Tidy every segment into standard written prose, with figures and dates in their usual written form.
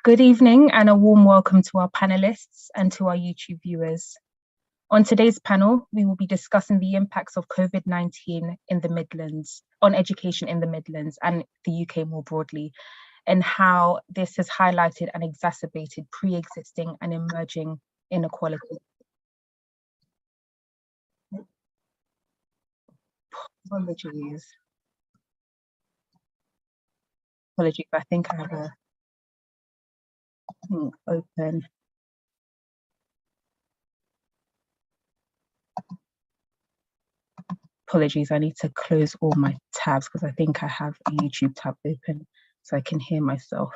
Good evening and a warm welcome to our panelists and to our YouTube viewers. On today's panel, we will be discussing the impacts of COVID-19 in the Midlands, on education in the Midlands and the UK more broadly, and how this has highlighted and exacerbated pre-existing and emerging inequality. Apologies, I think I have a thing open. Apologies, I need to close all my tabs because I think I have a YouTube tab open so I can hear myself.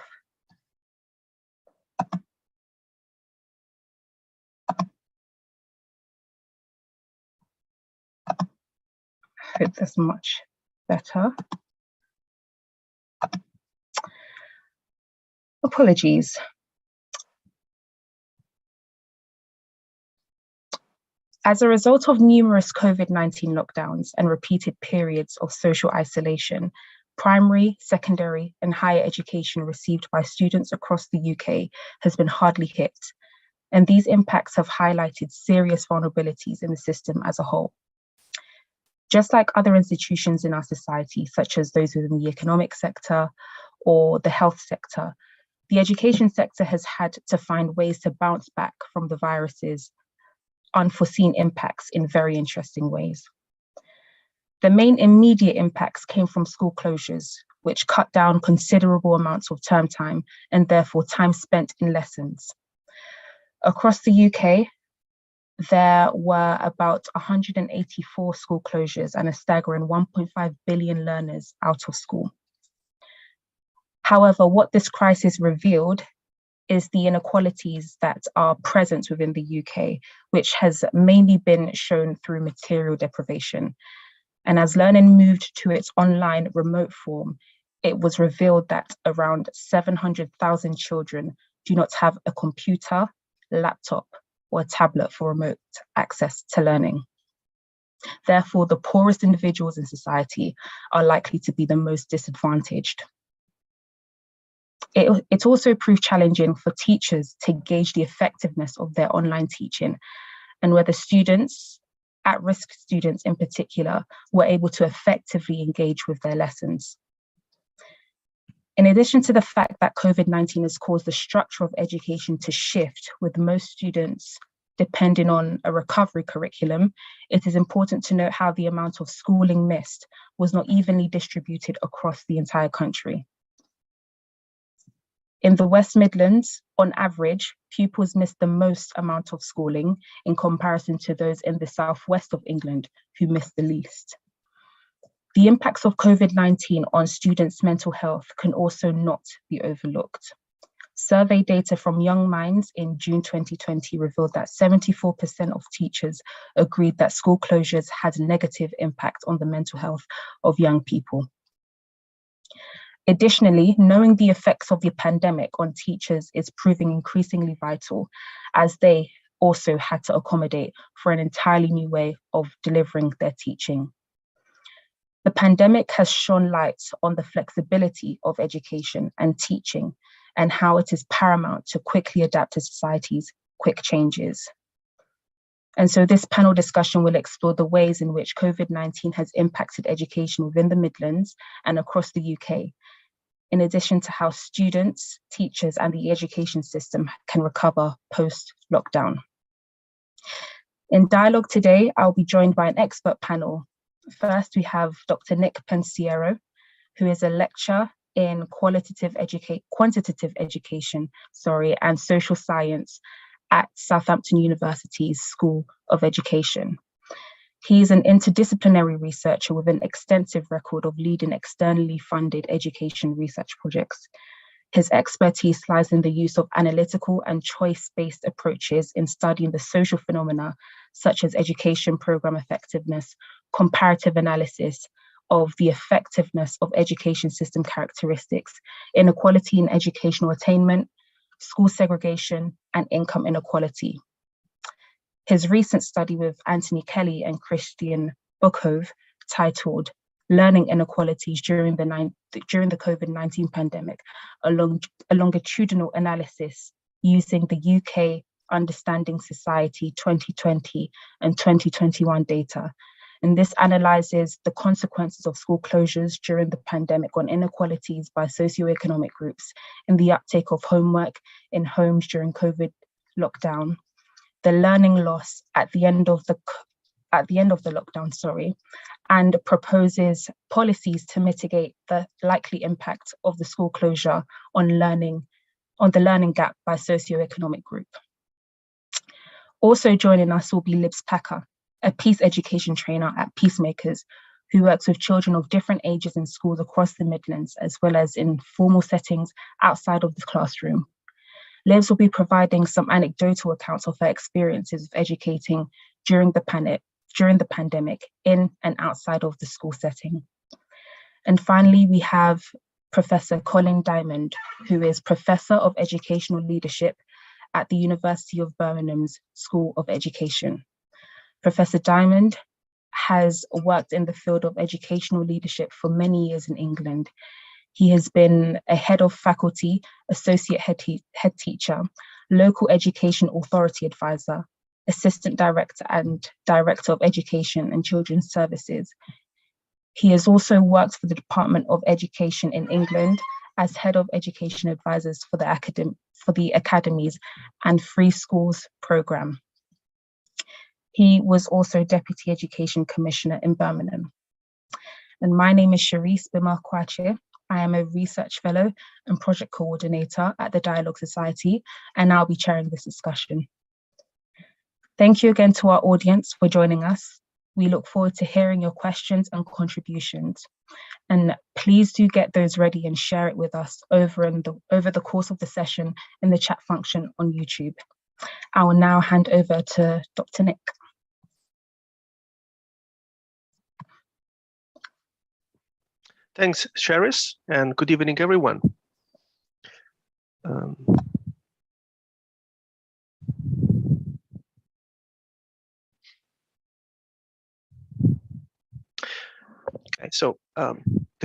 I hope that's much better. Apologies. As a result of numerous COVID-19 lockdowns and repeated periods of social isolation, primary, secondary, and higher education received by students across the UK has been hardly hit, and these impacts have highlighted serious vulnerabilities in the system as a whole. Just like other institutions in our society, such as those within the economic sector or the health sector, the education sector has had to find ways to bounce back from the virus's unforeseen impacts in very interesting ways. The main immediate impacts came from school closures, which cut down considerable amounts of term time and therefore time spent in lessons. Across the UK, there were about 184 school closures and a staggering 1.5 billion learners out of school. However, what this crisis revealed is the inequalities that are present within the UK, which has mainly been shown through material deprivation. And as learning moved to its online remote form, it was revealed that around 700,000 children do not have a computer, laptop, or a tablet for remote access to learning. Therefore, the poorest individuals in society are likely to be the most disadvantaged. It also proved challenging for teachers to gauge the effectiveness of their online teaching and whether students, at-risk students in particular, were able to effectively engage with their lessons. In addition to the fact that COVID-19 has caused the structure of education to shift, with most students depending on a recovery curriculum, it is important to note how the amount of schooling missed was not evenly distributed across the entire country. In the West Midlands, on average, pupils missed the most amount of schooling in comparison to those in the southwest of England who missed the least. The impacts of COVID-19 on students' mental health can also not be overlooked. Survey data from Young Minds in June 2020 revealed that 74% of teachers agreed that school closures had a negative impact on the mental health of young people. Additionally, knowing the effects of the pandemic on teachers is proving increasingly vital, as they also had to accommodate for an entirely new way of delivering their teaching. The pandemic has shone light on the flexibility of education and teaching and how it is paramount to quickly adapt to society's quick changes. And so this panel discussion will explore the ways in which COVID-19 has impacted education within the Midlands and across the UK, in addition to how students, teachers, and the education system can recover post-lockdown. In dialogue today, I'll be joined by an expert panel. First, we have Dr. Nick Pensiero, who is a lecturer in quantitative education and social science at Southampton University's School of Education. He is an interdisciplinary researcher with an extensive record of leading externally funded education research projects. His expertise lies in the use of analytical and choice-based approaches in studying the social phenomena such as education program effectiveness, comparative analysis of the effectiveness of education system characteristics, inequality in educational attainment, school segregation, and income inequality. His recent study with Anthony Kelly and Christian Bukhove, titled learning inequalities during the COVID-19 pandemic, a longitudinal analysis using the UK Understanding Society 2020 and 2021 data. And this analyzes the consequences of school closures during the pandemic on inequalities by socioeconomic groups in the uptake of homework in homes during COVID lockdown, the learning loss at the end of the lockdown, and proposes policies to mitigate the likely impact of the school closure on the learning gap by socioeconomic group. Also joining us will be Libbs Packer, a peace education trainer at Peacemakers, who works with children of different ages in schools across the Midlands, as well as in formal settings outside of the classroom. Libbs will be providing some anecdotal accounts of her experiences of educating during the pandemic in and outside of the school setting. And finally, we have Professor Colin Diamond, who is Professor of Educational Leadership at the University of Birmingham's School of Education. Professor Diamond has worked in the field of educational leadership for many years in England. He has been a head of faculty, associate head teacher, local education authority advisor, assistant director and director of education and children's services. He has also worked for the Department of Education in England as head of education advisors for the academies and free schools programme. He was also Deputy Education Commissioner in Birmingham. And my name is Cheriesse Bema-Kwakye. I am a research fellow and project coordinator at the Dialogue Society, and I'll be chairing this discussion. Thank you again to our audience for joining us. We look forward to hearing your questions and contributions. And please do get those ready and share it with us over the course of the session in the chat function on YouTube. I will now hand over to Dr. Nick. Thanks, Cheriesse, and good evening, everyone. The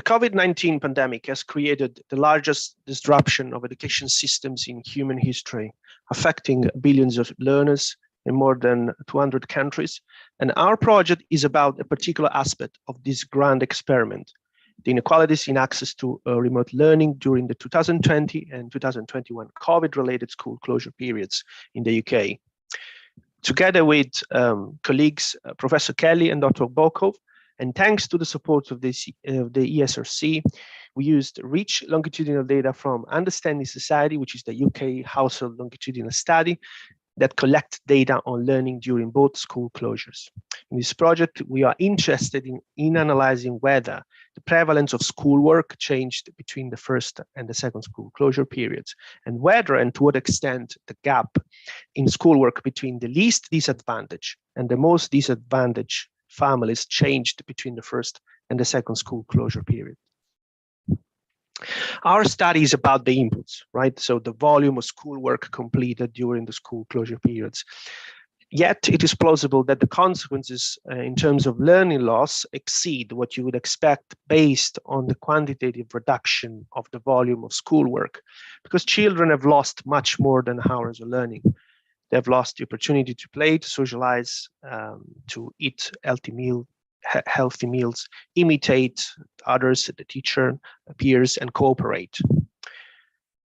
COVID-19 pandemic has created the largest disruption of education systems in human history, affecting billions of learners in more than 200 countries. And our project is about a particular aspect of this grand experiment: the inequalities in access to remote learning during the 2020 and 2021 COVID-related school closure periods in the UK. Together with colleagues, Professor Kelly and Dr. Bokov, and thanks to the support of the ESRC, we used rich longitudinal data from Understanding Society, which is the UK household longitudinal study that collect data on learning during both school closures. In this project, we are interested in analyzing whether the prevalence of schoolwork changed between the first and the second school closure periods, and whether and to what extent the gap in schoolwork between the least disadvantaged and the most disadvantaged families changed between the first and the second school closure period. Our study is about the inputs, right? So the volume of schoolwork completed during the school closure periods. Yet it is plausible that the consequences in terms of learning loss exceed what you would expect based on the quantitative reduction of the volume of schoolwork, because children have lost much more than hours of learning. They've lost the opportunity to play, to socialize, to eat healthy meals, imitate others, the teacher, peers, and cooperate.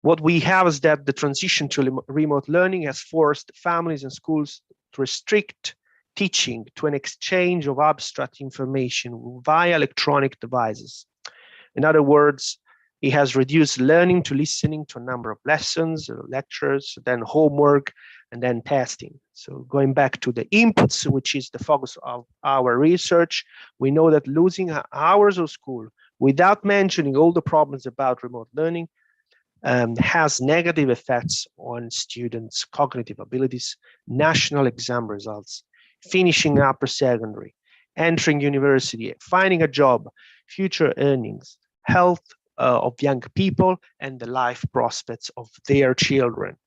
What we have is that the transition to remote learning has forced families and schools to restrict teaching to an exchange of abstract information via electronic devices. In other words, it has reduced learning to listening to a number of lessons, lectures, then homework, and then testing. So going back to the inputs, which is the focus of our research, we know that losing hours of school without mentioning all the problems about remote learning has negative effects on students' cognitive abilities, national exam results, finishing upper secondary, entering university, finding a job, future earnings, health of young people, and the life prospects of their children.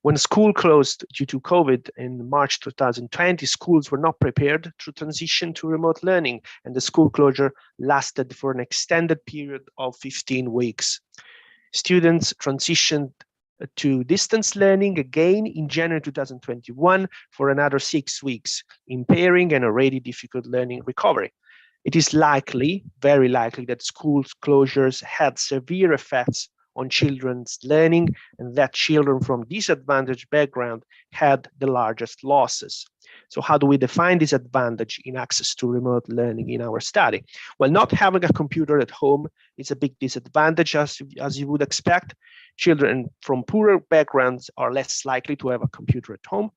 When school closed due to COVID in March 2020, schools were not prepared to transition to remote learning, and the school closure lasted for an extended period of 15 weeks. Students transitioned to distance learning again in January 2021 for another 6 weeks, impairing an already difficult learning recovery. It is likely, very likely, that school closures had severe effects on children's learning, and that children from disadvantaged background had the largest losses. So how do we define disadvantage in access to remote learning in our study? Well, not having a computer at home is a big disadvantage, as you would expect. Children from poorer backgrounds are less likely to have a computer at home.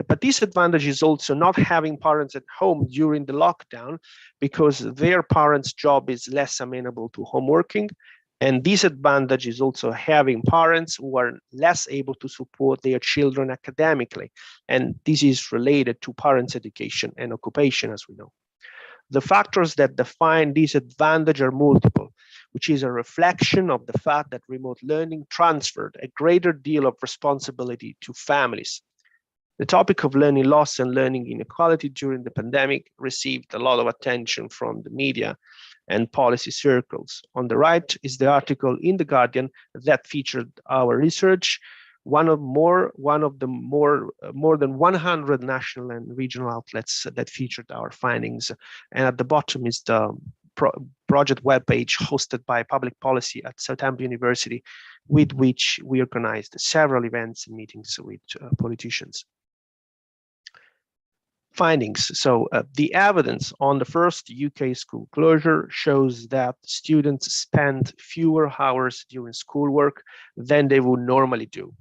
But disadvantage is also not having parents at home during the lockdown, because their parents' job is less amenable to home working. And disadvantage is also having parents who are less able to support their children academically. And this is related to parents' education and occupation, as we know. The factors that define disadvantage are multiple, which is a reflection of the fact that remote learning transferred a greater deal of responsibility to families. The topic of learning loss and learning inequality during the pandemic received a lot of attention from the media and policy circles. On the right is the article in The Guardian that featured our research, more than 100 national and regional outlets that featured our findings. And at the bottom is the project webpage hosted by Public Policy at Southampton University, with which we organized several events and meetings with politicians. Findings. So the evidence on the first UK school closure shows that students spend fewer hours during schoolwork than they would normally do.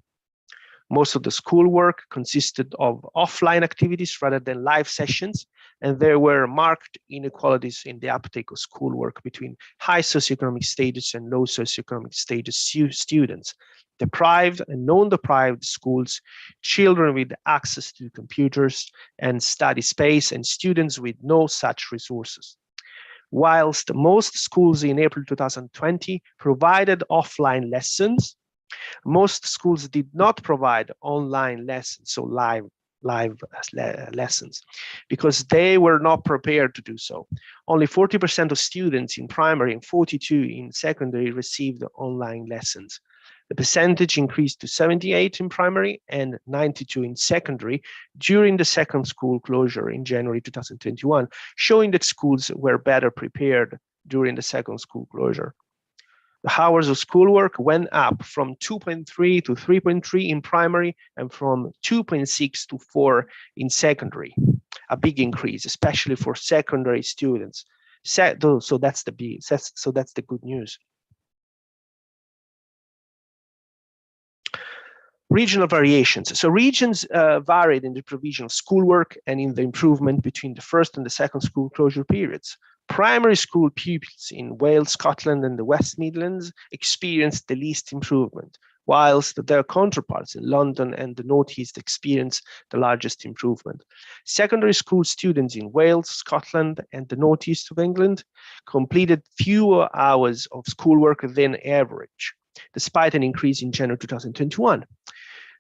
Most of the schoolwork consisted of offline activities rather than live sessions, and there were marked inequalities in the uptake of schoolwork between high socioeconomic status and low socioeconomic status students. Deprived and non-deprived schools, children with access to computers and study space, and students with no such resources. Whilst most schools in April 2020 provided offline lessons, most schools did not provide online lessons, so live lessons, because they were not prepared to do so. Only 40% of students in primary and 42% in secondary received online lessons. The percentage increased to 78% in primary and 92% in secondary during the second school closure in January 2021, showing that schools were better prepared during the second school closure. The hours of schoolwork went up from 2.3 to 3.3 in primary and from 2.6 to 4 in secondary. A big increase, especially for secondary students. So that's the good news. Regional variations. So regions varied in the provision of schoolwork and in the improvement between the first and the second school closure periods. Primary school pupils in Wales, Scotland, and the West Midlands experienced the least improvement, whilst their counterparts in London and the Northeast experienced the largest improvement. Secondary school students in Wales, Scotland, and the Northeast of England completed fewer hours of schoolwork than average, despite an increase in January 2021.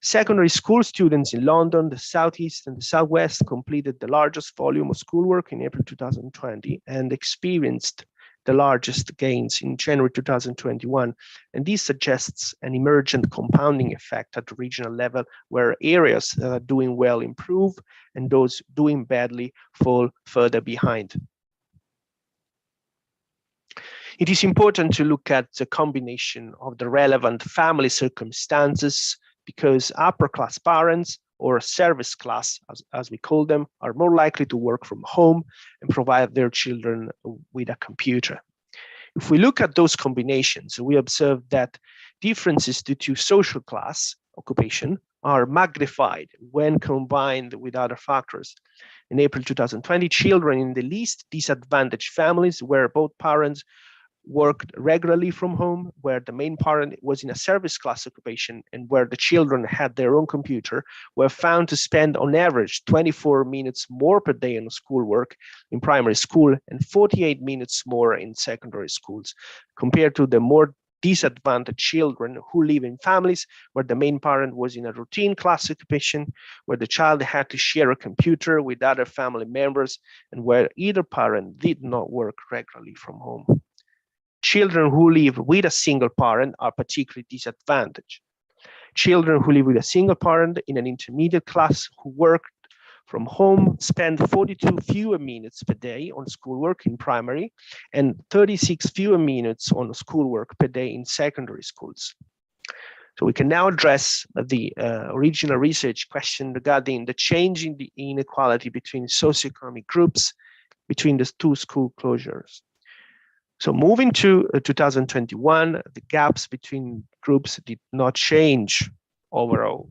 Secondary school students in London, the Southeast, and the Southwest completed the largest volume of schoolwork in April 2020 and experienced the largest gains in January 2021. And this suggests an emergent compounding effect at the regional level, where areas that are doing well improve and those doing badly fall further behind. It is important to look at the combination of the relevant family circumstances, because upper class parents, or service class as we call them, are more likely to work from home and provide their children with a computer. If we look at those combinations, we observe that differences due to social class, occupation, are magnified when combined with other factors. In April 2020, children in the least disadvantaged families, where both parents worked regularly from home, where the main parent was in a service class occupation, and where the children had their own computer, were found to spend on average 24 minutes more per day on schoolwork in primary school and 48 minutes more in secondary schools, compared to the more disadvantaged children who live in families where the main parent was in a routine class occupation, where the child had to share a computer with other family members, and where either parent did not work regularly from home. Children who live with a single parent are particularly disadvantaged. Children who live with a single parent in an intermediate class who work from home spend 42 fewer minutes per day on schoolwork in primary and 36 fewer minutes on schoolwork per day in secondary schools. So we can now address the original research question regarding the change in the inequality between socioeconomic groups between the two school closures. So moving to 2021, the gaps between groups did not change overall.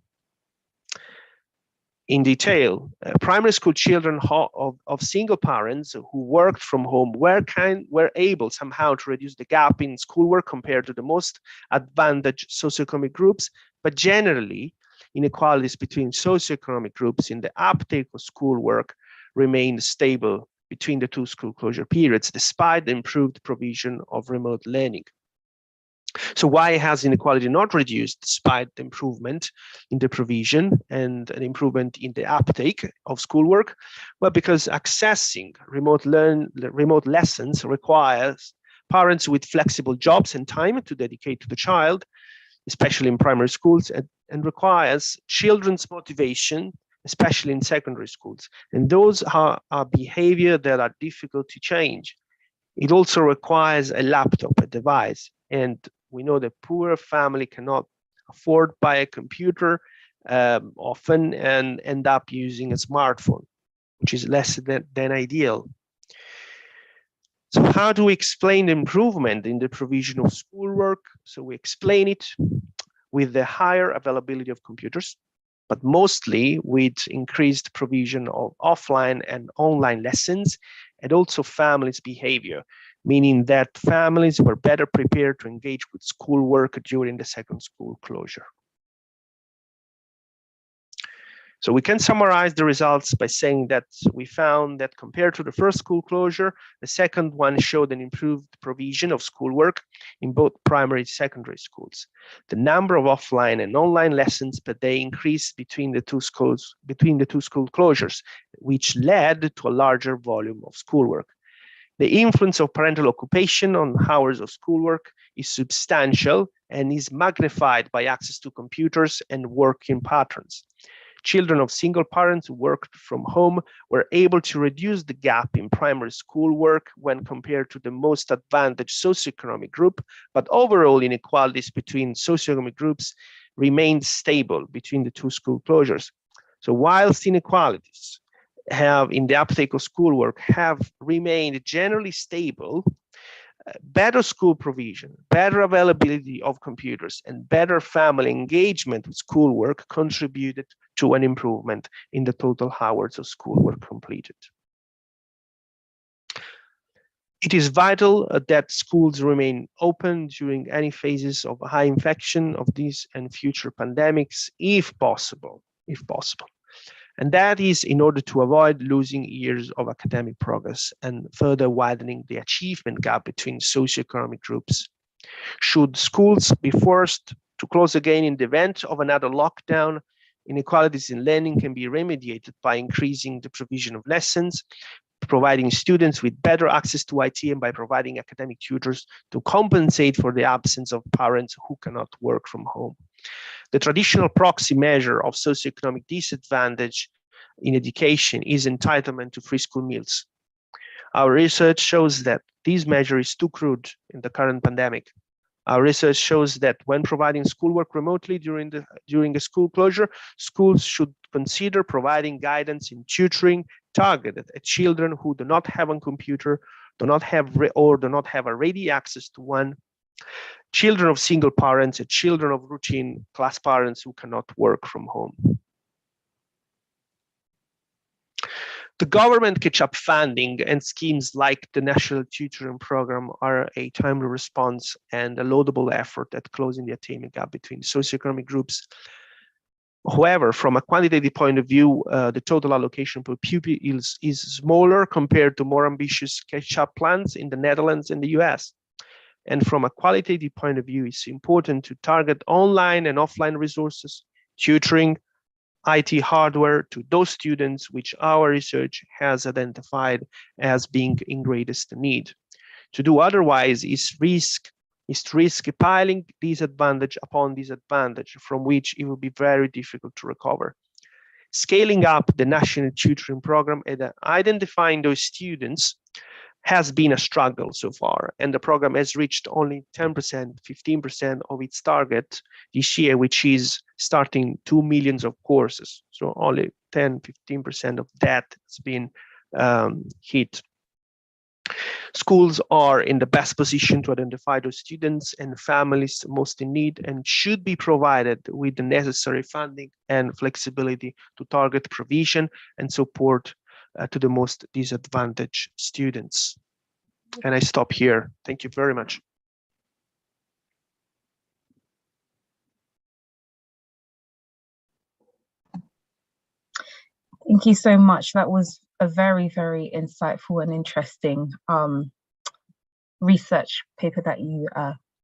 In detail, primary school children of single parents who worked from home were able somehow to reduce the gap in schoolwork compared to the most advantaged socioeconomic groups, but generally, inequalities between socioeconomic groups in the uptake of schoolwork remained stable between the two school closure periods, despite the improved provision of remote learning. So why has inequality not reduced despite the improvement in the provision and an improvement in the uptake of schoolwork? Well, because accessing remote lessons requires parents with flexible jobs and time to dedicate to the child, especially in primary schools, and requires children's motivation, especially in secondary schools. And those are behavior that are difficult to change. It also requires a laptop, a device, and we know that poor family cannot afford buy a computer often and end up using a smartphone, which is less than ideal. So how do we explain the improvement in the provision of schoolwork? So we explain it with the higher availability of computers, but mostly with increased provision of offline and online lessons, and also families' behavior, meaning that families were better prepared to engage with schoolwork during the second school closure. So we can summarize the results by saying that we found that compared to the first school closure, the second one showed an improved provision of schoolwork in both primary and secondary schools. The number of offline and online lessons per day increased between the two school closures, which led to a larger volume of schoolwork. The influence of parental occupation on hours of schoolwork is substantial and is magnified by access to computers and working patterns. Children of single parents who worked from home were able to reduce the gap in primary school work when compared to the most advantaged socioeconomic group, but overall inequalities between socioeconomic groups remained stable between the two school closures. So whilst inequalities in the uptake of schoolwork have remained generally stable, better school provision, better availability of computers, and better family engagement with schoolwork contributed to an improvement in the total hours of schoolwork completed. It is vital that schools remain open during any phases of high infection of these and future pandemics, if possible. And that is in order to avoid losing years of academic progress and further widening the achievement gap between socioeconomic groups. Should schools be forced to close again in the event of another lockdown, inequalities in learning can be remediated by increasing the provision of lessons, providing students with better access to IT, and by providing academic tutors to compensate for the absence of parents who cannot work from home. The traditional proxy measure of socioeconomic disadvantage in education is entitlement to free school meals. Our research shows that this measure is too crude in the current pandemic. Our research shows that when providing schoolwork remotely during a school closure, schools should consider providing guidance in tutoring targeted at children who do not have a computer, do not have a ready access to one, children of single parents, and children of routine class parents who cannot work from home. The government catch-up funding and schemes like the National Tutoring Program are a timely response and a laudable effort at closing the attainment gap between socioeconomic groups. However, from a quantitative point of view, the total allocation per pupil is smaller compared to more ambitious catch-up plans in the Netherlands and the US. And from a qualitative point of view, it's important to target online and offline resources, tutoring, IT hardware to those students which our research has identified as being in greatest need. To do otherwise is risk piling disadvantage upon disadvantage, from which it will be very difficult to recover. Scaling up the national tutoring program and identifying those students has been a struggle so far, and the program has reached only 10%, 15% of its target this year, which is starting 2 million of courses. So only 10, 15% of that has been hit. Schools are in the best position to identify those students and families most in need, and should be provided with the necessary funding and flexibility to target provision and support to the most disadvantaged students. And I stop here. Thank you very much. Thank you so much. That was a very, very insightful and interesting research paper that you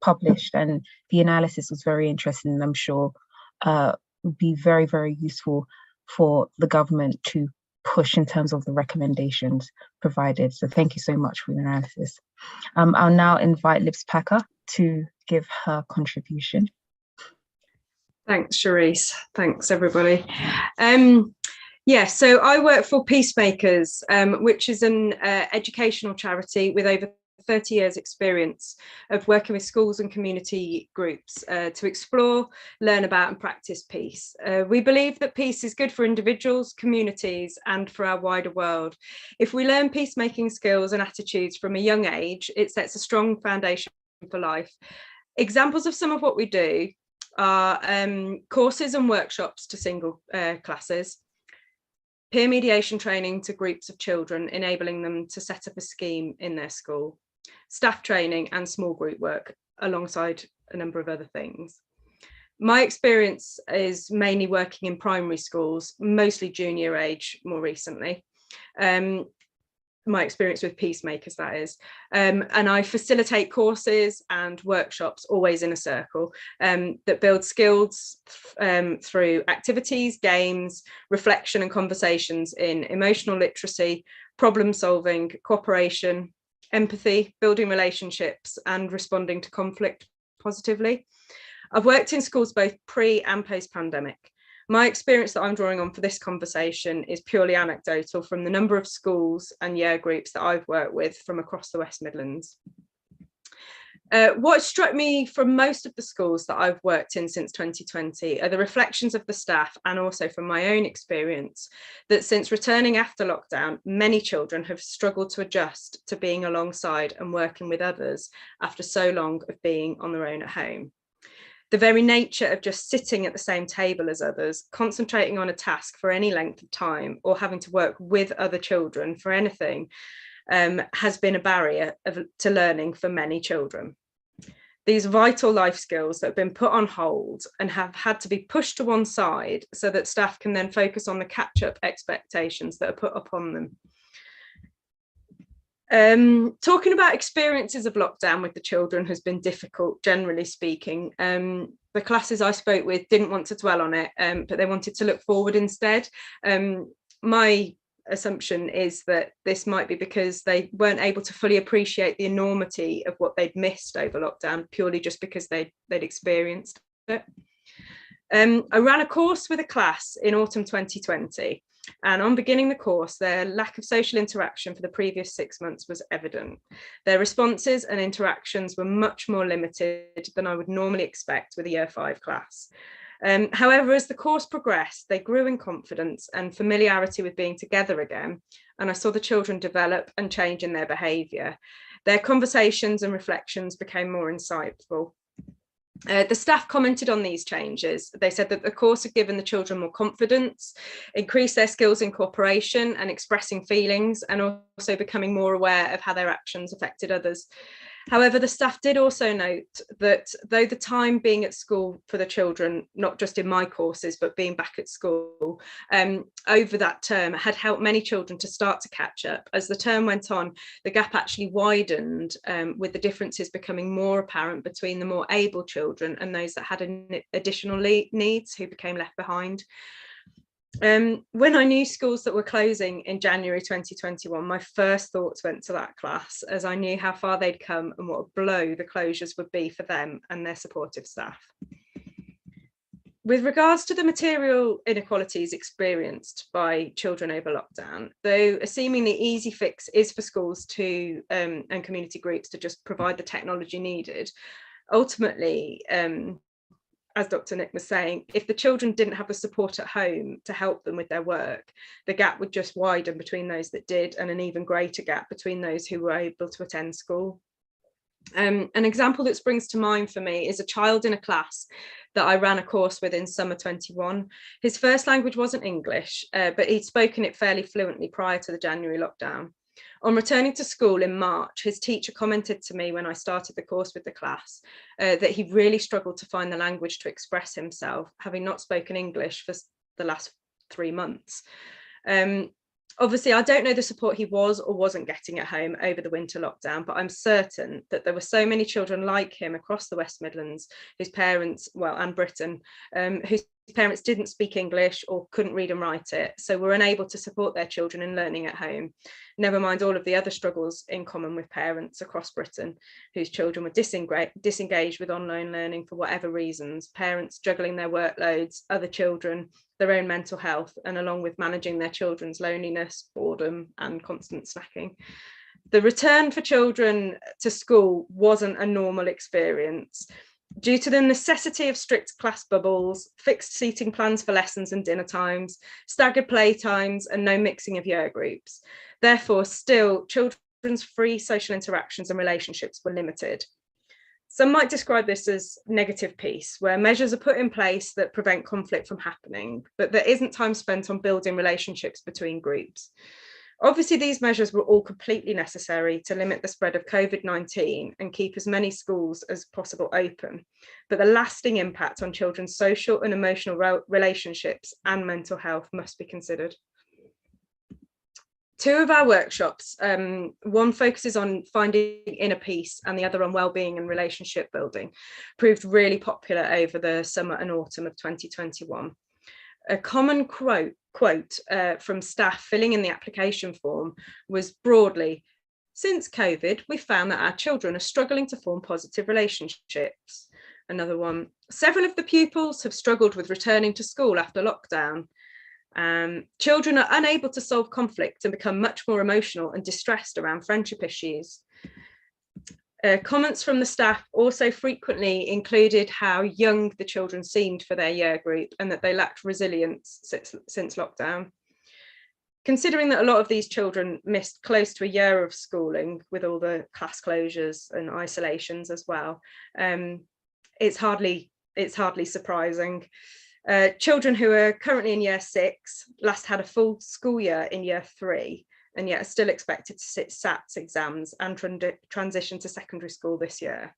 published, and the analysis was very interesting, and I'm sure would be very, very useful for the government to push in terms of the recommendations provided. So thank you so much for the analysis. I'll now invite Libbs Packer to give her contribution. Thanks, Cheriesse. Thanks, everybody. Yeah, so I work for Peacemakers, which is an educational charity with over 30 years experience of working with schools and community groups to explore, learn about and practice peace. We believe that peace is good for individuals, communities and for our wider world. If we learn peacemaking skills and attitudes from a young age, it sets a strong foundation for life. Examples of some of what we do are courses and workshops to single classes, peer mediation training to groups of children, enabling them to set up a scheme in their school, staff training and small group work, alongside a number of other things. My experience is mainly working in primary schools, mostly junior age more recently. My experience with Peacemakers, that is. And I facilitate courses and workshops, always in a circle, that build skills through activities, games, reflection and conversations in emotional literacy, problem solving, cooperation, empathy, building relationships and responding to conflict positively. I've worked in schools both pre and post-pandemic. My experience that I'm drawing on for this conversation is purely anecdotal from the number of schools and year groups that I've worked with from across the West Midlands. What struck me from most of the schools that I've worked in since 2020 are the reflections of the staff, and also from my own experience, that since returning after lockdown, many children have struggled to adjust to being alongside and working with others after so long of being on their own at home. The very nature of just sitting at the same table as others, concentrating on a task for any length of time, or having to work with other children for anything, has been a barrier to learning for many children. These vital life skills that have been put on hold and have had to be pushed to one side so that staff can then focus on the catch-up expectations that are put upon them. Talking about experiences of lockdown with the children has been difficult, generally speaking. The classes I spoke with didn't want to dwell on it, but they wanted to look forward instead. My assumption is that this might be because they weren't able to fully appreciate the enormity of what they'd missed over lockdown, purely just because they'd experienced it. I ran a course with a class in autumn 2020. And on beginning the course, their lack of social interaction for the previous 6 months was evident. Their responses and interactions were much more limited than I would normally expect with a year 5 class. However, as the course progressed, they grew in confidence and familiarity with being together again, and I saw the children develop and change in their behaviour. Their conversations and reflections became more insightful. The staff commented on these changes. They said that the course had given the children more confidence, increased their skills in cooperation and expressing feelings, and also becoming more aware of how their actions affected others. However, the staff did also note that though the time being at school for the children, not just in my courses, but being back at school over that term had helped many children to start to catch up, as the term went on, the gap actually widened, with the differences becoming more apparent between the more able children and those that had additional needs who became left behind. When I knew schools that were closing in January 2021, my first thoughts went to that class, as I knew how far they'd come and what a blow the closures would be for them and their supportive staff. With regards to the material inequalities experienced by children over lockdown, though a seemingly easy fix is for schools to and community groups to just provide the technology needed, ultimately, as Dr. Nick was saying, if the children didn't have the support at home to help them with their work, the gap would just widen between those that did, and an even greater gap between those who were able to attend school. An example that springs to mind for me is a child in a class that I ran a course with in summer 21. His first language wasn't English, but he'd spoken it fairly fluently prior to the January lockdown. On returning to school in March, his teacher commented to me when I started the course with the class that he really struggled to find the language to express himself, having not spoken English for the last 3 months. Obviously, I don't know the support he was or wasn't getting at home over the winter lockdown, but I'm certain that there were so many children like him across the West Midlands whose parents, well, and Britain, whose parents didn't speak English or couldn't read and write it, so were unable to support their children in learning at home. Never mind all of the other struggles in common with parents across Britain whose children were disengaged with online learning for whatever reasons, parents juggling their workloads, other children, their own mental health, and along with managing their children's loneliness, boredom, and constant snacking. The return for children to school wasn't a normal experience. Due to the necessity of strict class bubbles, fixed seating plans for lessons and dinner times, staggered play times, and no mixing of year groups. Therefore, still, children's free social interactions and relationships were limited. Some might describe this as negative peace, where measures are put in place that prevent conflict from happening, but there isn't time spent on building relationships between groups. Obviously, these measures were all completely necessary to limit the spread of COVID-19 and keep as many schools as possible open, but the lasting impact on children's social and emotional relationships and mental health must be considered. 2 of our workshops, one focuses on finding inner peace and the other on wellbeing and relationship building, proved really popular over the summer and autumn of 2021. A common quote from staff filling in the application form was broadly, "Since COVID, we found that our children are struggling to form positive relationships." Another one, "Several of the pupils have struggled with returning to school after lockdown. Children are unable to solve conflict and become much more emotional and distressed around friendship issues." Comments from the staff also frequently included how young the children seemed for their year group and that they lacked resilience since lockdown. Considering that a lot of these children missed close to a year of schooling with all the class closures and isolations as well, it's hardly surprising. Children who are currently in year 6 last had a full school year in year 3 and yet are still expected to sit SATs exams and transition to secondary school this year.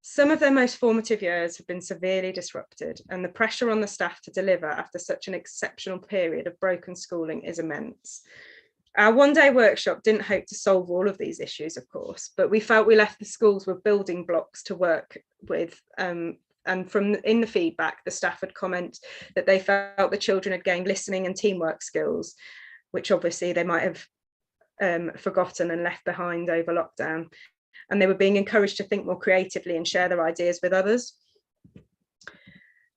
Some of their most formative years have been severely disrupted, and the pressure on the staff to deliver after such an exceptional period of broken schooling is immense. Our one-day workshop didn't hope to solve all of these issues, of course, but we felt we left the schools with building blocks to work with. And in the feedback, the staff would comment that they felt the children had gained listening and teamwork skills, which obviously they might have forgotten and left behind over lockdown. And they were being encouraged to think more creatively and share their ideas with others.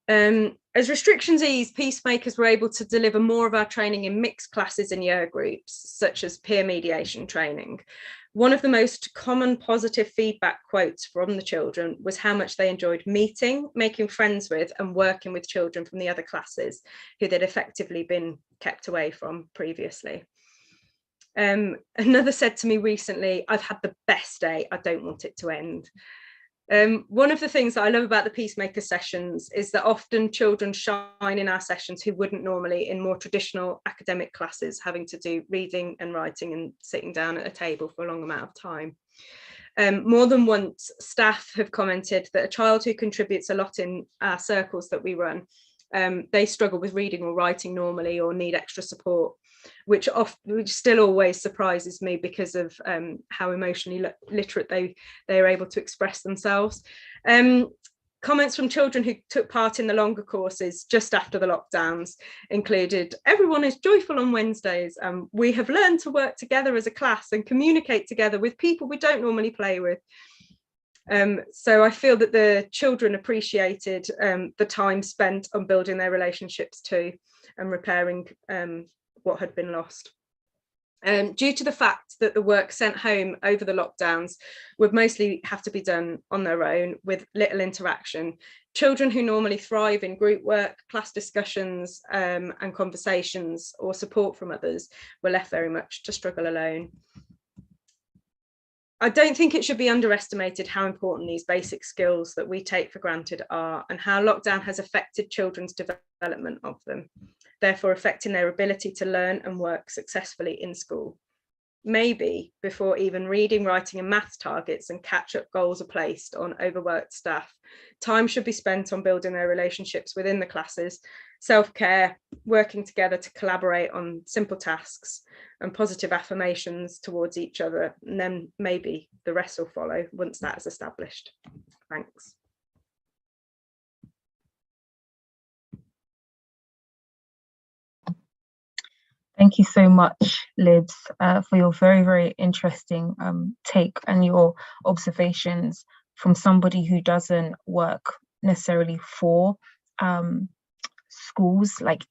As restrictions eased, Peacemakers were able to deliver more of our training in mixed classes and year groups, such as peer mediation training. One of the most common positive feedback quotes from the children was how much they enjoyed meeting, making friends with, and working with children from the other classes who they'd effectively been kept away from previously. Another said to me recently, "I've had the best day, I don't want it to end." One of the things that I love about the Peacemaker sessions is that often children shine in our sessions who wouldn't normally in more traditional academic classes, having to do reading and writing and sitting down at a table for a long amount of time. More than once, staff have commented that a child who contributes a lot in our circles that we run, they struggle with reading or writing normally or need extra support, which still always surprises me because of how emotionally literate they are able to express themselves. Comments from children who took part in the longer courses just after the lockdowns included, everyone is joyful on Wednesdays. We have learned to work together as a class and communicate together with people we don't normally play with. So I feel that the children appreciated the time spent on building their relationships too and repairing what had been lost. Due to the fact that the work sent home over the lockdowns would mostly have to be done on their own with little interaction, children who normally thrive in group work, class discussions and conversations or support from others were left very much to struggle alone. I don't think it should be underestimated how important these basic skills that we take for granted are and how lockdown has affected children's development of them, therefore affecting their ability to learn and work successfully in school. Maybe before even reading, writing and maths targets and catch-up goals are placed on overworked staff, time should be spent on building their relationships within the classes, self-care, working together to collaborate on simple tasks and positive affirmations towards each other, and then maybe the rest will follow once that is established. Thanks. Thank you so much, Libbs, for your very, very interesting take and your observations from somebody who doesn't work necessarily for schools, like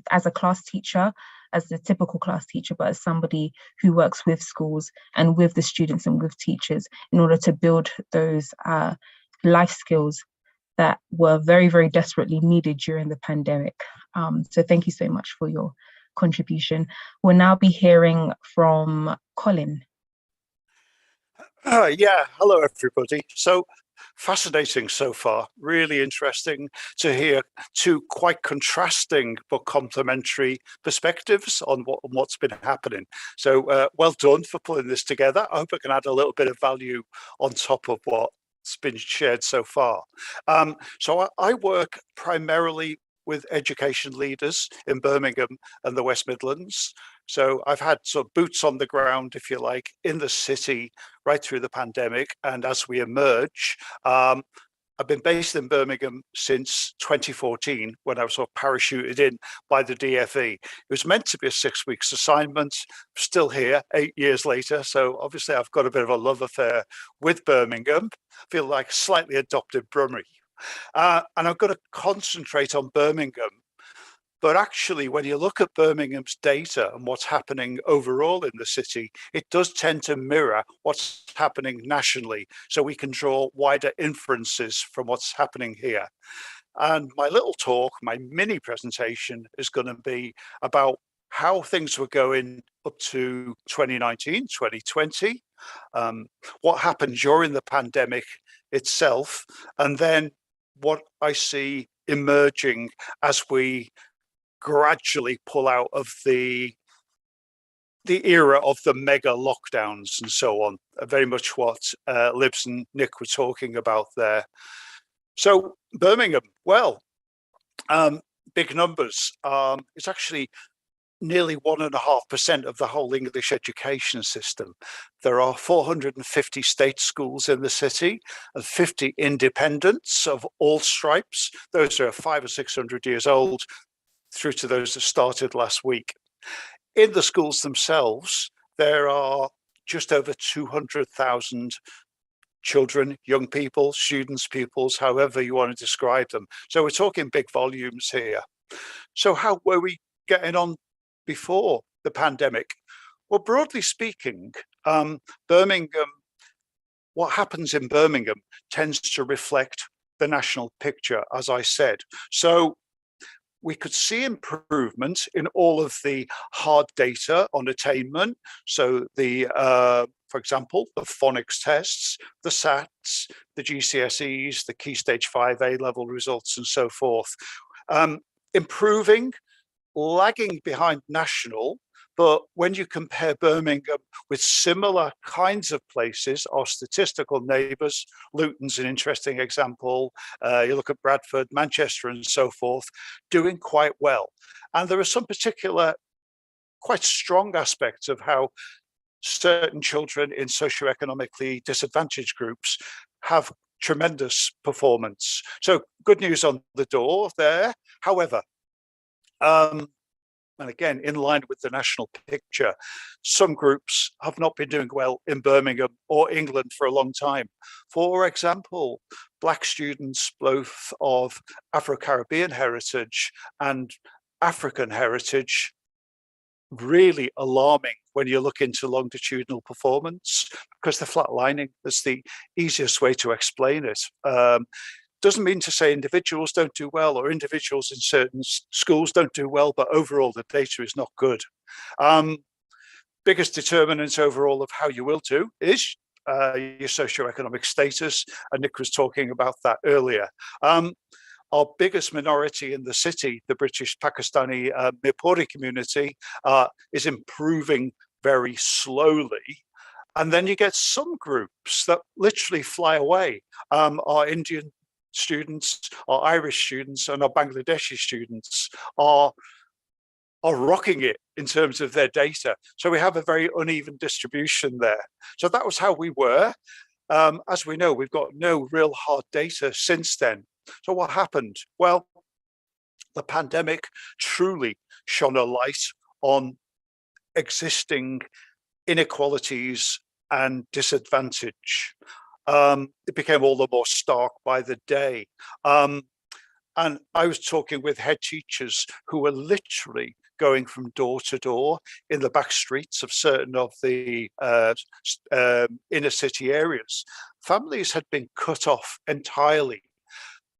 as a class teacher, as the typical class teacher, but as somebody who works with schools and with the students and with teachers in order to build those life skills that were very, very desperately needed during the pandemic. So thank you so much for your contribution. We'll now be hearing from Colin. Yeah, hello everybody. So fascinating so far, really interesting to hear two quite contrasting but complementary perspectives on what's been happening. So well done for pulling this together. I hope I can add a little bit of value on top of what's been shared so far. So I work primarily with education leaders in Birmingham and the West Midlands. So I've had sort of boots on the ground, if you like, in the city right through the pandemic. And as we emerge, I've been based in Birmingham since 2014 when I was sort of parachuted in by the DFE. It was meant to be a 6 weeks assignment, still here 8 years later. So obviously I've got a bit of a love affair with Birmingham. I feel like slightly adopted Brummie. And I've got to concentrate on Birmingham. But actually, when you look at Birmingham's data and what's happening overall in the city, it does tend to mirror what's happening nationally. So we can draw wider inferences from what's happening here. And my little talk, my mini presentation, is going to be about how things were going up to 2019, 2020, what happened during the pandemic itself, and then what I see emerging as we gradually pull out of the era of the mega lockdowns and so on. Very much what Libbs and Nick were talking about there. So Birmingham, well, big numbers. It's actually nearly 1.5% of the whole English education system. There are 450 state schools in the city and 50 independents of all stripes. Those are 500 or 600 years old through to those that started last week. In the schools themselves, there are just over 200,000 children, young people, students, pupils, however you want to describe them. So we're talking big volumes here. So how were we getting on before the pandemic? Well, broadly speaking, Birmingham, what happens in Birmingham tends to reflect the national picture, as I said. So we could see improvement in all of the hard data on attainment. So the for example, the phonics tests, the SATs, the GCSEs, the Key Stage 5 A-level results, and so forth. Improving, lagging behind national, but when you compare Birmingham with similar kinds of places, our statistical neighbours, Luton's an interesting example, you look at Bradford, Manchester and so forth, doing quite well. And there are some particular quite strong aspects of how certain children in socioeconomically disadvantaged groups have tremendous performance. So good news on the door there. However, and again, in line with the national picture, some groups have not been doing well in Birmingham or England for a long time. For example, Black students, both of Afro-Caribbean heritage and African heritage, really alarming when you look into longitudinal performance, because they're flatlining. That's the easiest way to explain it. Doesn't mean to say individuals don't do well or individuals in certain schools don't do well, but overall the data is not good. Biggest determinant overall of how you will do is your socioeconomic status, and Nick was talking about that earlier. Our biggest minority in the city, the British Pakistani Mirpuri community, is improving very slowly. And then you get some groups that literally fly away. Our Indian students, our Irish students, and our Bangladeshi students are rocking it in terms of their data. So we have a very uneven distribution there. So that was how we were. As we know, we've got no real hard data since then. So what happened? Well, the pandemic truly shone a light on existing inequalities and disadvantage. It became all the more stark by the day. And I was talking with head teachers who were literally going from door to door in the back streets of certain of the inner city areas. Families had been cut off entirely,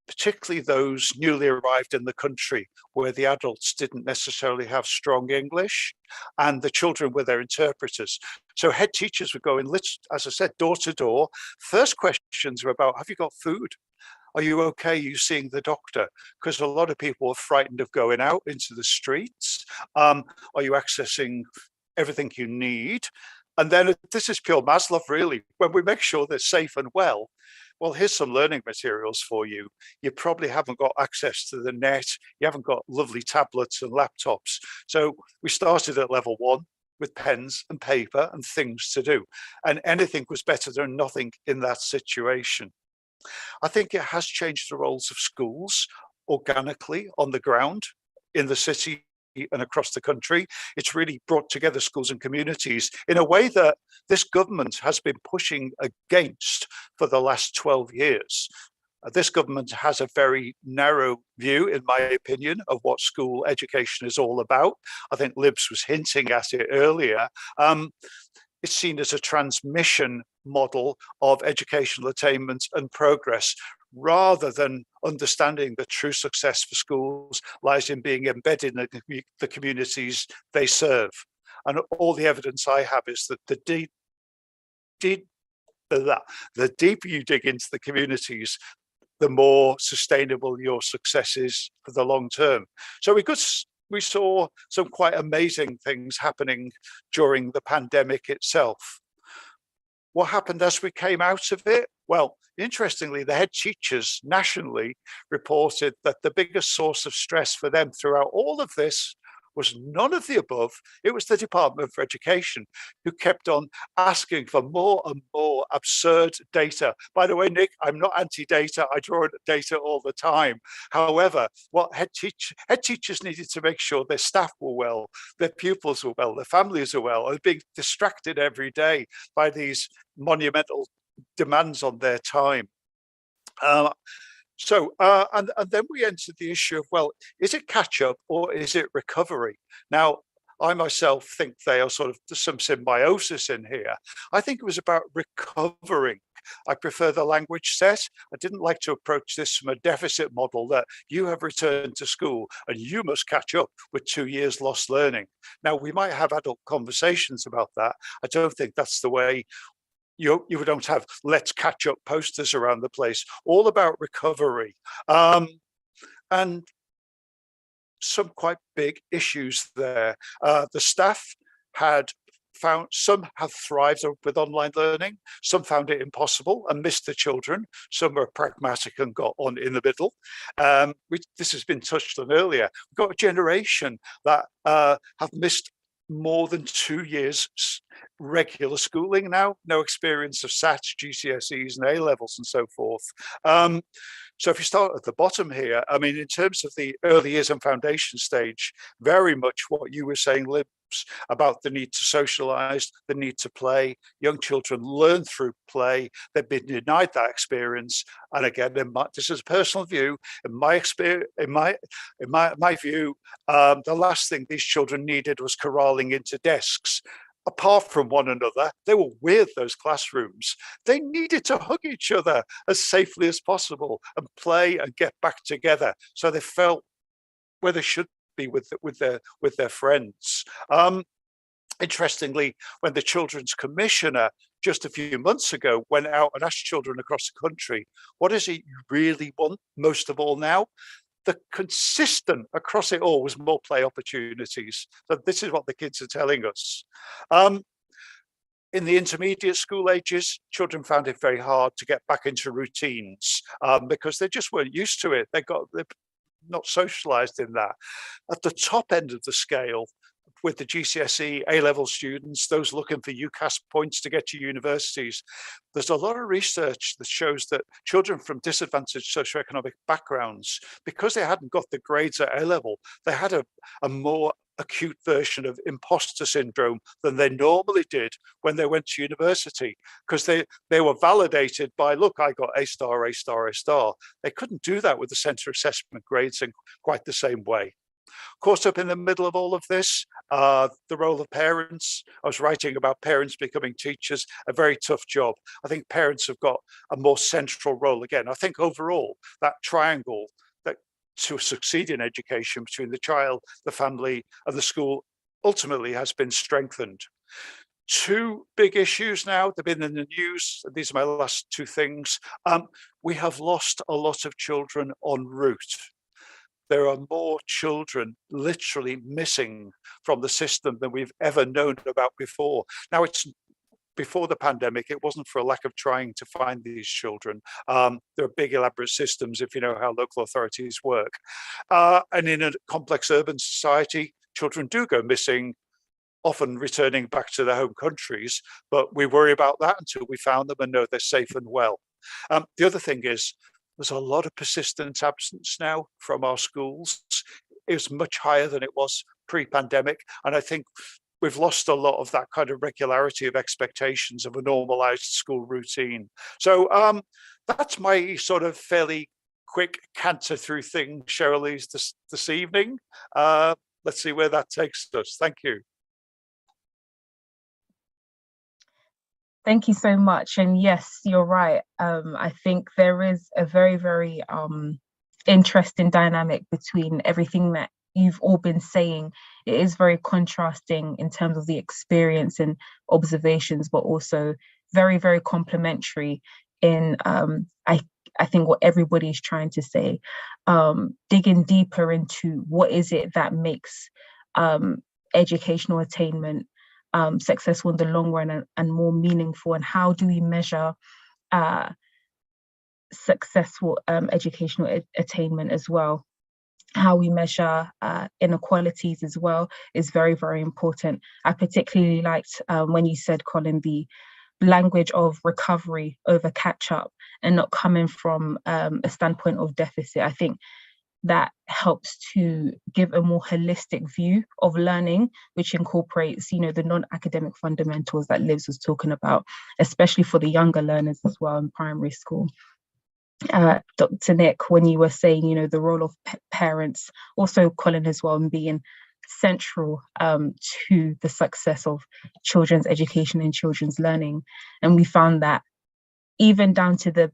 particularly those newly arrived in the country where the adults didn't necessarily have strong English and the children were their interpreters. So head teachers were going, as I said, door to door. First questions were about, have you got food? Are you okay? Are you seeing the doctor? Because a lot of people are frightened of going out into the streets. Are you accessing everything you need? And then this is pure Maslow, really. When we make sure they're safe and well, here's some learning materials for you. You probably haven't got access to the net. You haven't got lovely tablets and laptops. So we started at level 1 with pens and paper and things to do. And anything was better than nothing in that situation. I think it has changed the roles of schools organically on the ground in the city and across the country. It's really brought together schools and communities in a way that this government has been pushing against for the last 12 years. This government has a very narrow view, in my opinion, of what school education is all about. I think Libbs was hinting at it earlier. It's seen as a transmission model of educational attainment and progress, rather than understanding that true success for schools lies in being embedded in the communities they serve. And all the evidence I have is that the deeper you dig into the communities, the more sustainable your success is for the long term. So we saw some quite amazing things happening during the pandemic itself. What happened as we came out of it? Well, interestingly, the head teachers nationally reported that the biggest source of stress for them throughout all of this was none of the above. It was the Department for Education, who kept on asking for more and more absurd data. By the way, Nick, I'm not anti-data. I draw data all the time. However, what head teachers needed to make sure their staff were well, their pupils were well, their families are well, and being distracted every day by these monumental demands on their time. And then we entered the issue of, well, is it catch up or is it recovery? Now, I myself think they are sort of some symbiosis in here. I think it was about recovering I prefer the language set. I didn't like to approach this from a deficit model that you have returned to school and you must catch up with 2 years lost learning. Now, we might have adult conversations about that. I don't think that's the way. You don't have let's catch up posters around the place, all about recovery. And some quite big issues there. The staff had found, some have thrived with online learning, some found it impossible and missed the children, some were pragmatic and got on in the middle. This has been touched on earlier. We've got a generation that have missed more than 2 years regular schooling now, no experience of SATs, GCSEs and A-levels and so forth. So if you start at the bottom here, I mean, in terms of the early years and foundation stage, very much what you were saying, Libbs, about the need to socialize, the need to play. Young children learn through play. They've been denied that experience. And again, this is a personal view. In my experience, in my view, the last thing these children needed was corralling into desks. Apart from one another, they were weird, those classrooms. They needed to hug each other as safely as possible and play and get back together. So they felt where they should be with their friends. Interestingly, when the Children's Commissioner just a few months ago went out and asked children across the country, what is it you really want most of all now? The consistent across it all was more play opportunities. So this is what the kids are telling us. In the intermediate school ages, children found it very hard to get back into routines because they just weren't used to it. They're not socialized in that. At the top end of the scale, with the GCSE A-level students, those looking for UCAS points to get to universities, there's a lot of research that shows that children from disadvantaged socioeconomic backgrounds, because they hadn't got the grades at A-level, they had a more acute version of imposter syndrome than they normally did when they went to university, because they were validated by, look, I got A star, A star, A star. They couldn't do that with the centre assessment grades in quite the same way. Caught up in the middle of all of this, the role of parents. I was writing about parents becoming teachers, a very tough job. I think parents have got a more central role again. I think overall, that triangle that to succeed in education between the child, the family and the school ultimately has been strengthened. Two big issues now, they've been in the news. These are my last two things. We have lost a lot of children en route. There are more children literally missing from the system than we've ever known about before. Now, it's before the pandemic, it wasn't for a lack of trying to find these children. There are big elaborate systems if you know how local authorities work. And in a complex urban society, children do go missing, often returning back to their home countries, but we worry about that until we found them and know they're safe and well. The other thing is, there's a lot of persistent absence now from our schools. It's much higher than it was pre-pandemic. And I think we've lost a lot of that kind of regularity of expectations of a normalized school routine. So that's my sort of fairly quick canter through things, Cheriesse, this evening. Let's see where that takes us. Thank you. Thank you so much. And yes, you're right. I think there is a very, very interesting dynamic between everything that you've all been saying. It is very contrasting in terms of the experience and observations, but also very, very complementary in, I think, what everybody's trying to say. Digging deeper into what is it that makes educational attainment successful in the long run and more meaningful, and how do we measure successful educational attainment as well. How we measure inequalities as well is very, very important. I particularly liked when you said, Colin, the language of recovery over catch up and not coming from a standpoint of deficit. I think that helps to give a more holistic view of learning, which incorporates, you know, the non-academic fundamentals that Libbs was talking about, especially for the younger learners as well in primary school. Dr. Nick, when you were saying, you know, the role of parents, also Colin as well, and being central to the success of children's education and children's learning. And we found that even down to the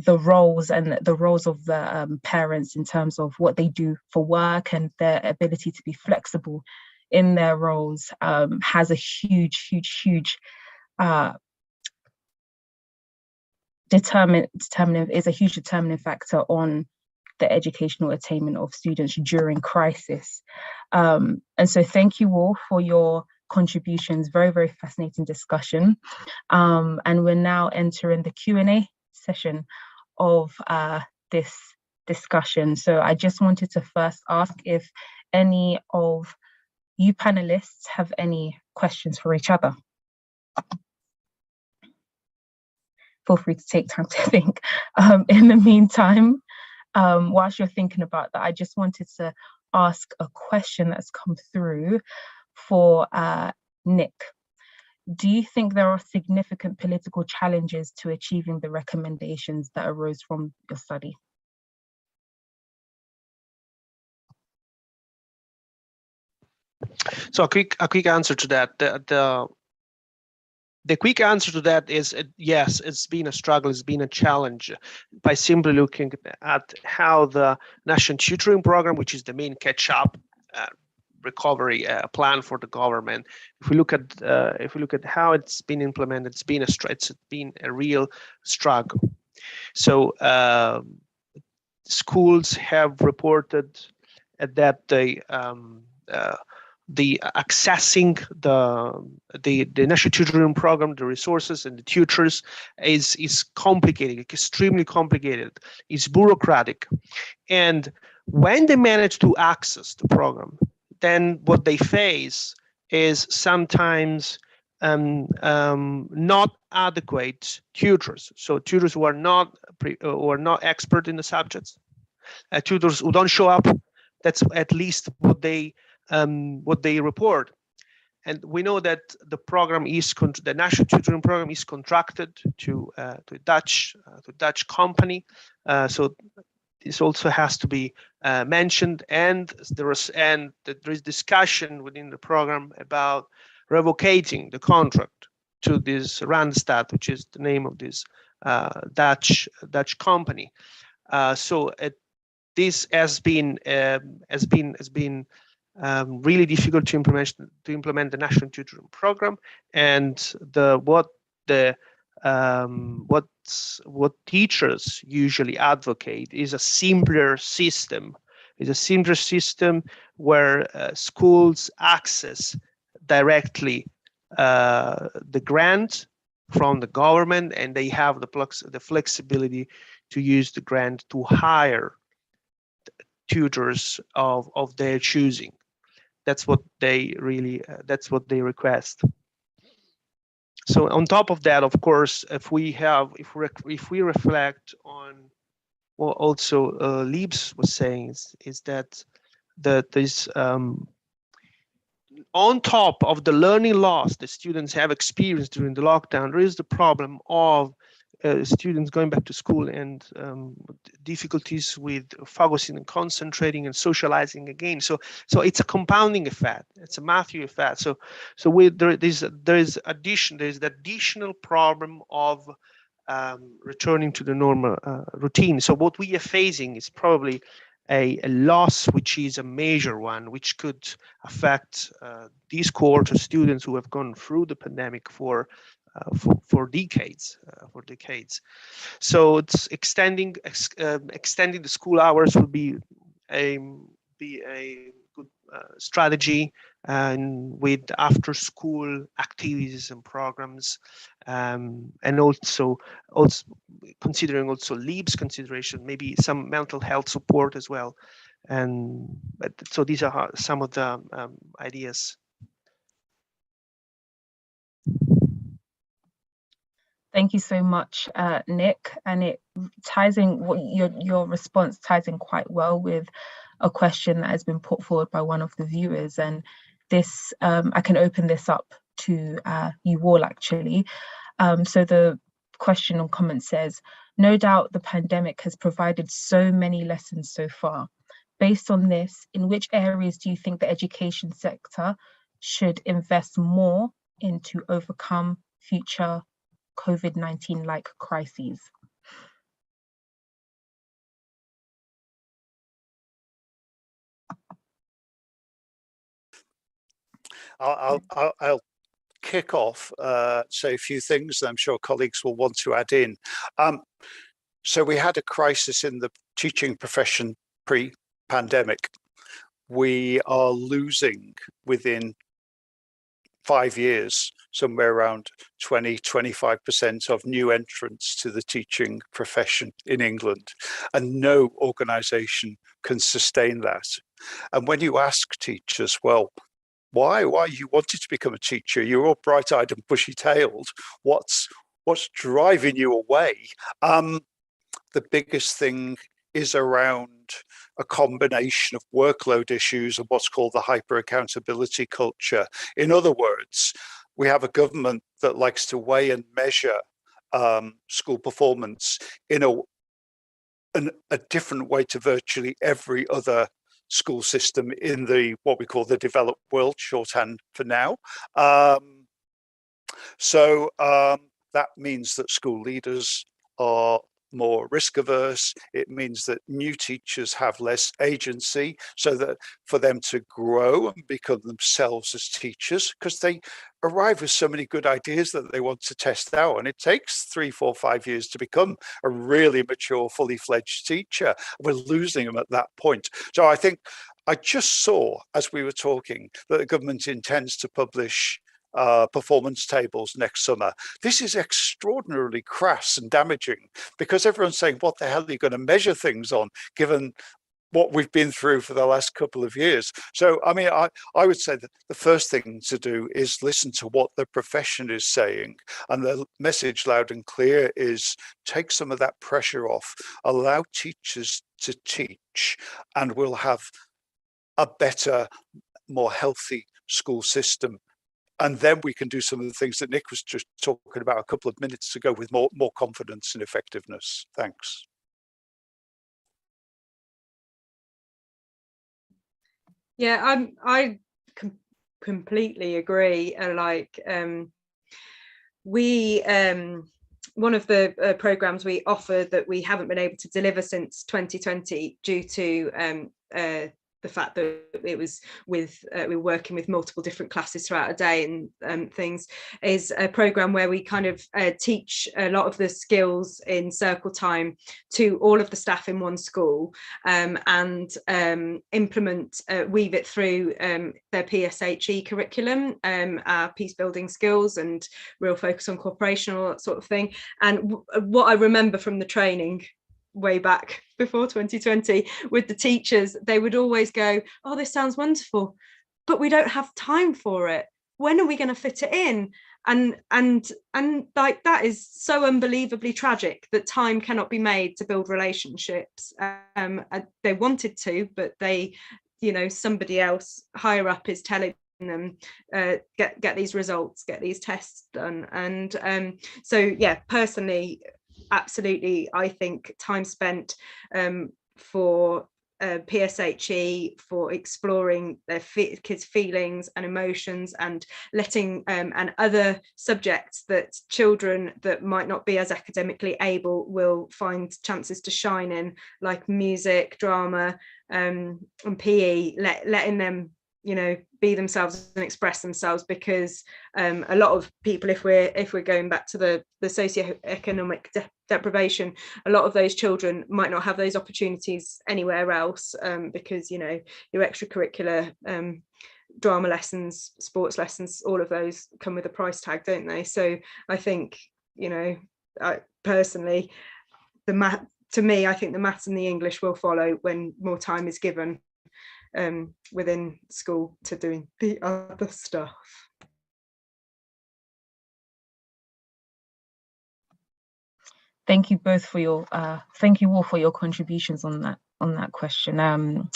roles and the roles of the parents in terms of what they do for work and their ability to be flexible in their roles, has a huge determining factor on the educational attainment of students during crisis. And so thank you all for your contributions. Very, very fascinating discussion. And we're now entering the Q&A session of this discussion. So I just wanted to first ask if any of you panelists have any questions for each other. Feel free to take time to think. In the meantime, whilst you're thinking about that, I just wanted to ask a question that's come through for Nick. Do you think there are significant political challenges to achieving the recommendations that arose from your study? So a quick answer to that. The quick answer to that is yes, it's been a struggle, it's been a challenge, by simply looking at how the National Tutoring Program, which is the main catch-up recovery plan for the government, if we look at how it's been implemented, it's been a real struggle. So schools have reported that the accessing the National Tutoring Program, the resources and the tutors is complicated, extremely complicated. It's bureaucratic, and when they manage to access the program, then what they face is sometimes not adequate tutors. So tutors who are not expert in the subjects, tutors who don't show up. That's at least what they report. And we know that the program the National Tutoring Program is contracted to a Dutch company. So this also has to be mentioned, and there is discussion within the program about revocating the contract to this Randstad, which is the name of this Dutch company. So this has been really difficult to implement the National Tutoring Program, and what teachers usually advocate is a simpler system. Where schools access directly the grant from the government, and they have the flexibility to use the grant to hire tutors of their choosing. That's what they request. So on top of that, of course, if we reflect on what also Libbs was saying, is that this on top of the learning loss the students have experienced during the lockdown, there is the problem of students going back to school and difficulties with focusing and concentrating and socializing again. So it's a compounding effect. It's a Matthew effect. So there is the additional problem of returning to the normal routine. So what we are facing is probably a loss, which is a major one, which could affect these cohort of students who have gone through the pandemic for decades. So it's extending the school hours will be a good strategy, and with after school activities and programs, and also considering also Libbs consideration, maybe some mental health support as well. So these are some of the ideas. Thank you so much, Nick. And it ties in, your response ties in quite well with a question that has been put forward by one of the viewers. And this, I can open this up to you all actually. So the question or comment says, no doubt the pandemic has provided so many lessons so far. Based on this, in which areas do you think the education sector should invest more in to overcome future COVID-19 like crises? I'll kick off, say a few things that I'm sure colleagues will want to add in. So we had a crisis in the teaching profession pre-pandemic. We are losing within 5 years somewhere around 20-25% of new entrants to the teaching profession in England, and no organisation can sustain that. And when you ask teachers, well, why you wanted to become a teacher? You're all bright-eyed and bushy-tailed. What's driving you away? The biggest thing is around a combination of workload issues and what's called the hyper-accountability culture. In other words, we have a government that likes to weigh and measure school performance in a different way to virtually every other school system in the what we call the developed world, shorthand for now. So that means that school leaders are more risk averse. It means that new teachers have less agency, so that for them to grow and become themselves as teachers, because they arrive with so many good ideas that they want to test out, and it takes 3, 4, 5 years to become a really mature, fully fledged teacher. We're losing them at that point. So I think I just saw, as we were talking, that the government intends to publish performance tables next summer. This is extraordinarily crass and damaging, because everyone's saying, what the hell are you going to measure things on, given what we've been through for the last couple of years? So, I mean, I would say that the first thing to do is listen to what the profession is saying. And the message loud and clear is take some of that pressure off, allow teachers to teach, and we'll have a better, more healthy school system. And then we can do some of the things that Nick was just talking about a couple of minutes ago with more confidence and effectiveness. Thanks. Yeah, I completely agree. We one of the programs we offer that we haven't been able to deliver since 2020 due to the fact that it was with we were working with multiple different classes throughout a day and things, is a program where we kind of teach a lot of the skills in circle time to all of the staff in one school, and implement, weave it through their PSHE curriculum, our peace building skills and real focus on cooperation, all that sort of thing. And what I remember from the training way back before 2020 with the teachers, they would always go, oh, this sounds wonderful, but we don't have time for it. When are we going to fit it in? And like, that is so unbelievably tragic that time cannot be made to build relationships. They wanted to, but they, you know, somebody else higher up is telling them get these results, get these tests done. And so yeah, personally, absolutely, I think time spent for PSHE, for exploring their kids' feelings and emotions, and letting and other subjects that children that might not be as academically able will find chances to shine in, like music, drama, and PE, letting them, you know, be themselves and express themselves, because a lot of people, if we're going back to the socioeconomic deprivation, a lot of those children might not have those opportunities anywhere else, because, you know, your extracurricular drama lessons, sports lessons, all of those come with a price tag, don't they? So I think, you know, personally, to me, I think the maths and the English will follow when more time is given within school to doing the other stuff. Thank you both for your thank you all for your contributions on that question.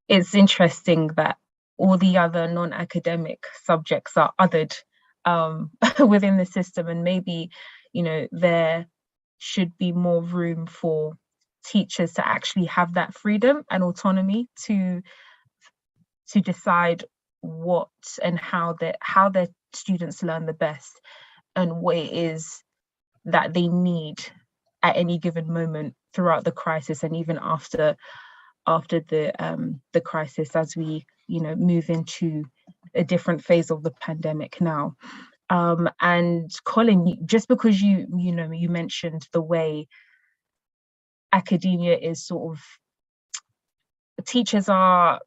It's interesting that all the other non-academic subjects are othered within the system, and maybe, you know, there should be more room for teachers to actually have that freedom and autonomy to decide what and how their students learn the best, and what it is that they need at any given moment throughout the crisis, and even after the crisis, as we move into a different phase of the pandemic now. And Colin, just because you mentioned the way academia is sort of, teachers are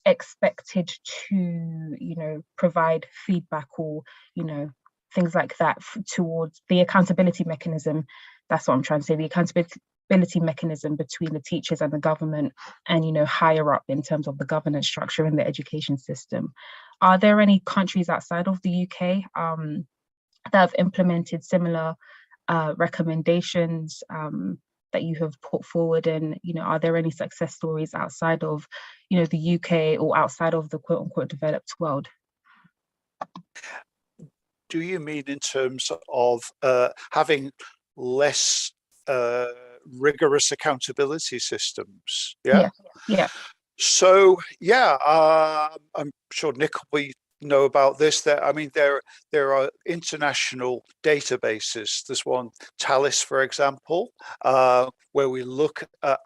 expected to provide feedback or things like that towards the accountability mechanism. That's what I'm trying to say, the accountability mechanism between the teachers and the government, and higher up in terms of the governance structure in the education system. Are there any countries outside of the UK that have implemented similar recommendations that you have put forward? And are there any success stories outside of the UK or outside of the quote unquote developed world? Do you mean in terms of having less rigorous accountability systems? Yeah. So I'm sure Nicola will know about this. That I mean, there are international databases. There's one, Talis, for example, where we look at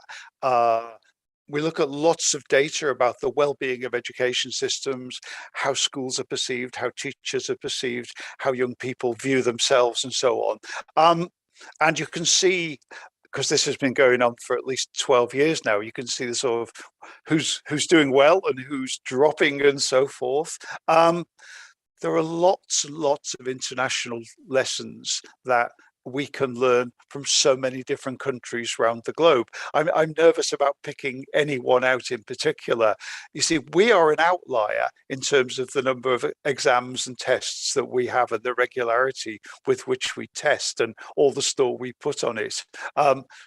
lots of data about the well-being of education systems, how schools are perceived, how teachers are perceived, how young people view themselves, and so on. And you can see, because this has been going on for at least 12 years now, you can see the sort of who's doing well and who's dropping and so forth. There are lots and lots of international lessons that we can learn from so many different countries around the globe. I'm nervous about picking anyone out in particular. You see, we are an outlier in terms of the number of exams and tests that we have and the regularity with which we test and all the store we put on it.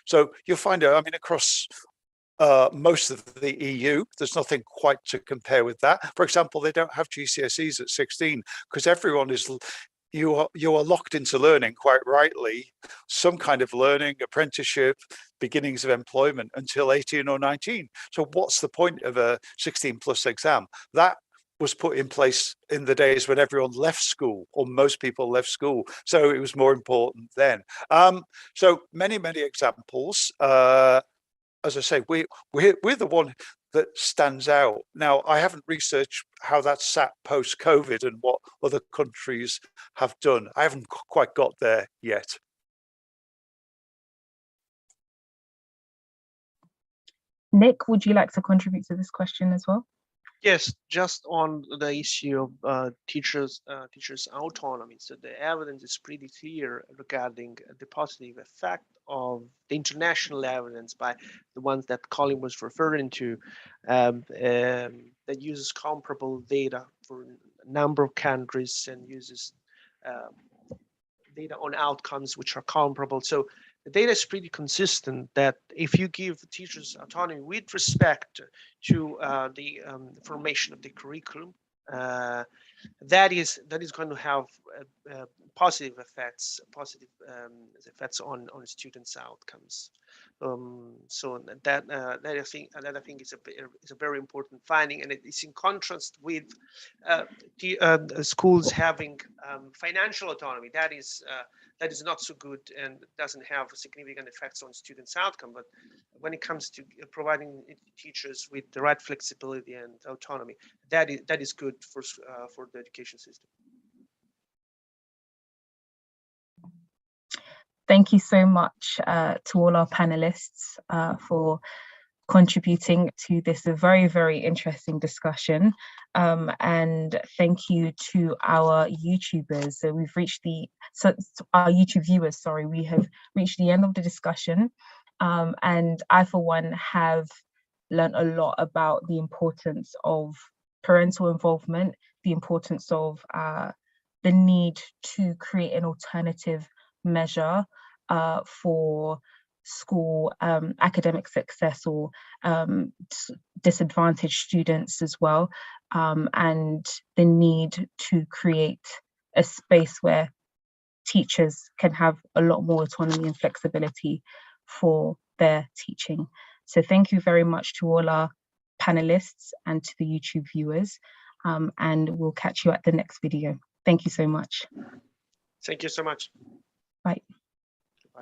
So you'll find out, I mean, across most of the EU, there's nothing quite to compare with that. For example, they don't have GCSEs at 16 because everyone is, you are locked into learning, quite rightly, some kind of learning, apprenticeship, beginnings of employment until 18 or 19. So what's the point of a 16 plus exam? That was put in place in the days when everyone left school, or most people left school. So it was more important then. So many examples. As I say, we're the one that stands out. Now, I haven't researched how that's sat post-COVID and what other countries have done. I haven't quite got there yet. Nick, would you like to contribute to this question as well? Yes, just on the issue of teachers' autonomy. So the evidence is pretty clear regarding the positive effect of the international evidence by the ones that Colin was referring to, that uses comparable data for a number of countries and uses data on outcomes which are comparable. So the data is pretty consistent that if you give teachers autonomy with respect to the formation of the curriculum, that is going to have positive effects on students' outcomes. So that I think is a very important finding, and it is in contrast with the schools having financial autonomy. That is not so good and doesn't have significant effects on students' outcome. But when it comes to providing teachers with the right flexibility and autonomy, that is good for the education system. Thank you so much to all our panelists for contributing to this very, very interesting discussion. And thank you to our YouTubers. So we've reached our YouTube viewers, sorry, we have reached the end of the discussion. And I, for one, have learned a lot about the importance of parental involvement, the importance of the need to create an alternative measure for school academic success or disadvantaged students as well, and the need to create a space where teachers can have a lot more autonomy and flexibility for their teaching. So thank you very much to all our panelists and to the YouTube viewers, and we'll catch you at the next video. Thank you so much. Thank you so much. Bye.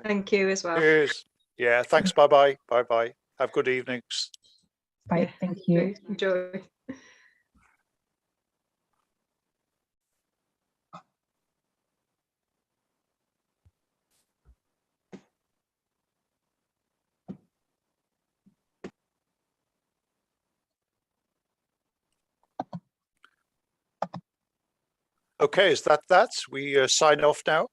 Thank you as well. Cheers. Yeah, thanks. Bye-bye. Bye-bye. Have good evenings. Bye. Yeah, Thank you. Enjoy. Okay, is that? We sign off now?